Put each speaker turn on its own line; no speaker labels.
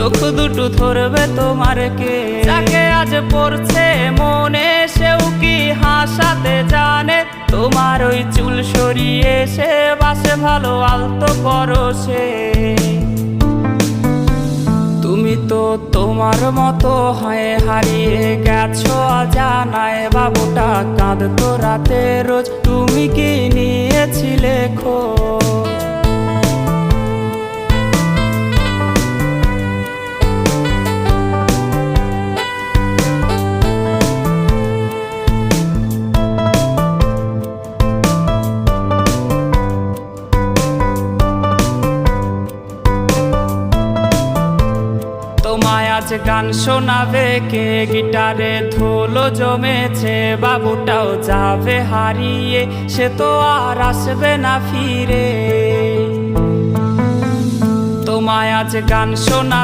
চোখ দুটো ধরবে তোমার কে? যাকে আজ পড়ছে মনে সেও কি হাসাতে জানে? তোমার ওই চুল সরিয়ে সে বাসে ভালো আলতো পরশে। তুমি তো তোমার মতো হয়ে হারিয়ে গেছো অজানায়। বাবুটা কাঁদতো রাতে রোজ, তুমি কি নিয়েছিলে খোঁজ? তোমায় আজ গান শোনাবে কে? গিটারে ধুলো জমেছে, বাবুটাও যাবে হারিয়ে, সে তো আর আসবে না ফিরে। তোমায় আজ গান শোনাবে